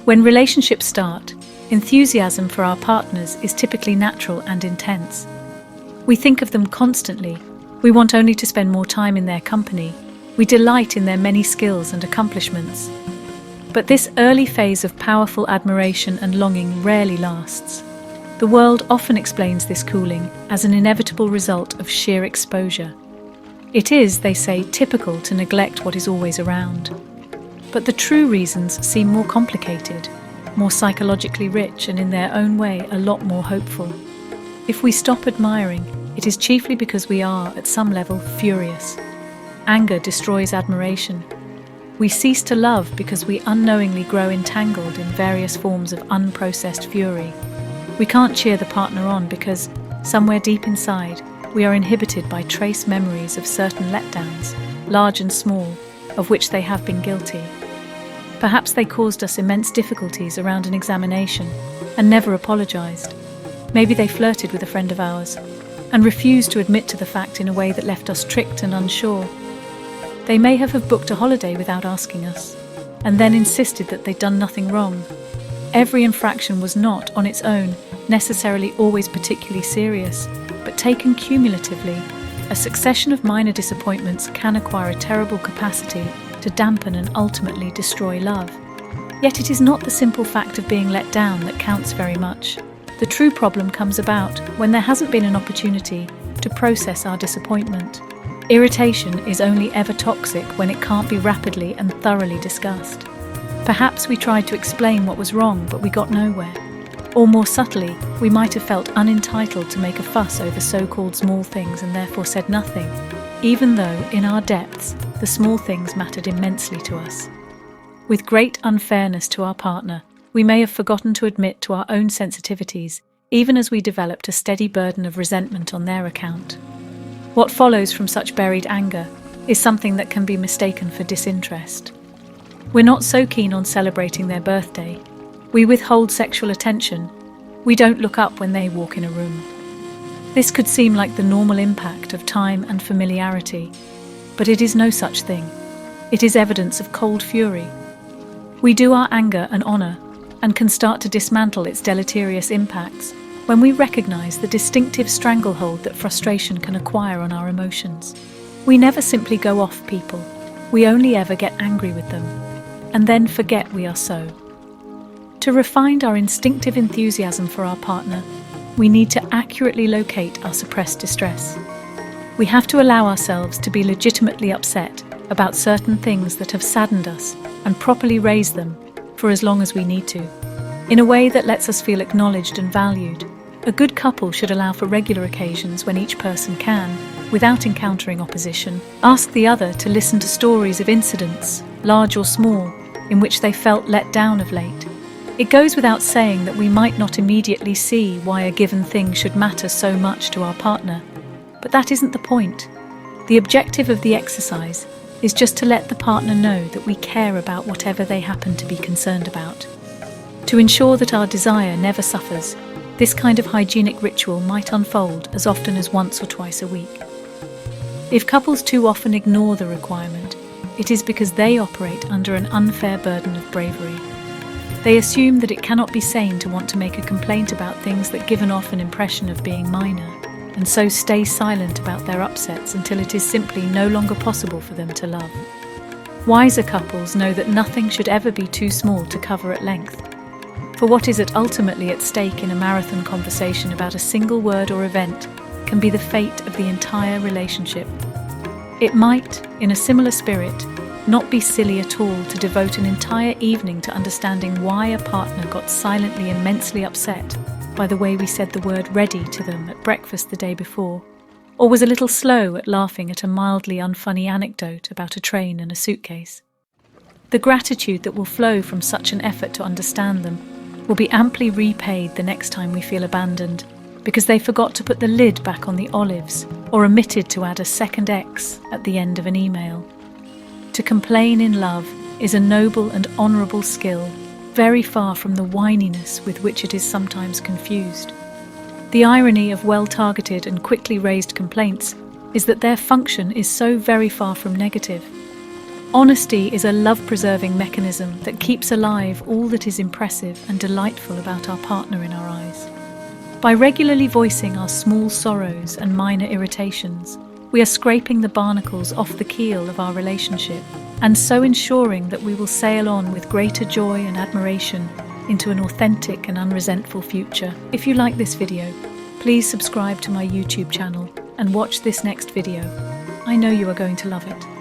When relationships start, enthusiasm for our partners is typically natural and intense. We think of them constantly. We want only to spend more time in their company. We delight in their many skills and accomplishments. But this early phase of powerful admiration and longing rarely lasts. The world often explains this cooling as an inevitable result of sheer exposure. It is, they say, typical to neglect what is always around. But the true reasons seem more complicated, more psychologically rich, and in their own way a lot more hopeful. If we stop admiring, it is chiefly because we are, at some level, furious. Anger destroys admiration. We cease to love because we unknowingly grow entangled in various forms of unprocessed fury. We can't cheer the partner on because, somewhere deep inside, we are inhibited by trace memories of certain letdowns, large and small, of which they have been guilty. Perhaps they caused us immense difficulties around an examination and never apologized. Maybe they flirted with a friend of ours and refused to admit to the fact in a way that left us tricked and unsure. They may have booked a holiday without asking us and then insisted that they'd done nothing wrong. Every infraction was not, on its own, necessarily always particularly serious, but taken cumulatively, a succession of minor disappointments can acquire a terrible capacity to dampen and ultimately destroy love. Yet it is not the simple fact of being let down that counts very much. The true problem comes about when there hasn't been an opportunity to process our disappointment. Irritation is only ever toxic when it can't be rapidly and thoroughly discussed. Perhaps we tried to explain what was wrong, but we got nowhere. Or more subtly, we might have felt unentitled to make a fuss over so-called small things and therefore said nothing, even though, in our depths, the small things mattered immensely to us. With great unfairness to our partner, we may have forgotten to admit to our own sensitivities, even as we developed a steady burden of resentment on their account. What follows from such buried anger is something that can be mistaken for disinterest. We're not so keen on celebrating their birthday. We withhold sexual attention. We don't look up when they walk in a room. This could seem like the normal impact of time and familiarity, but it is no such thing. It is evidence of cold fury. We do our anger an honor and can start to dismantle its deleterious impacts when we recognize the distinctive stranglehold that frustration can acquire on our emotions. We never simply go off people. We only ever get angry with them, and then forget we are so. To refine our instinctive enthusiasm for our partner, we need to accurately locate our suppressed distress. We have to allow ourselves to be legitimately upset about certain things that have saddened us and properly raise them for as long as we need to, in a way that lets us feel acknowledged and valued. A good couple should allow for regular occasions when each person can, without encountering opposition, ask the other to listen to stories of incidents, large or small, in which they felt let down of late. It goes without saying that we might not immediately see why a given thing should matter so much to our partner, but that isn't the point. The objective of the exercise is just to let the partner know that we care about whatever they happen to be concerned about. To ensure that our desire never suffers, this kind of hygienic ritual might unfold as often as once or twice a week. If couples too often ignore the requirement, it is because they operate under an unfair burden of bravery. They assume that it cannot be sane to want to make a complaint about things that give off an impression of being minor, and so stay silent about their upsets until it is simply no longer possible for them to love. Wiser couples know that nothing should ever be too small to cover at length. For what is ultimately at stake in a marathon conversation about a single word or event can be the fate of the entire relationship. It might, in a similar spirit, not be silly at all to devote an entire evening to understanding why a partner got silently immensely upset by the way we said the word ready to them at breakfast the day before, or was a little slow at laughing at a mildly unfunny anecdote about a train and a suitcase. The gratitude that will flow from such an effort to understand them will be amply repaid the next time we feel abandoned because they forgot to put the lid back on the olives or omitted to add a second X at the end of an email. To complain in love is a noble and honourable skill, very far from the whininess with which it is sometimes confused. The irony of well-targeted and quickly raised complaints is that their function is so very far from negative. Honesty is a love-preserving mechanism that keeps alive all that is impressive and delightful about our partner in our eyes. By regularly voicing our small sorrows and minor irritations, we are scraping the barnacles off the keel of our relationship, and so ensuring that we will sail on with greater joy and admiration into an authentic and unresentful future. If you like this video, please subscribe to my YouTube channel and watch this next video. I know you are going to love it.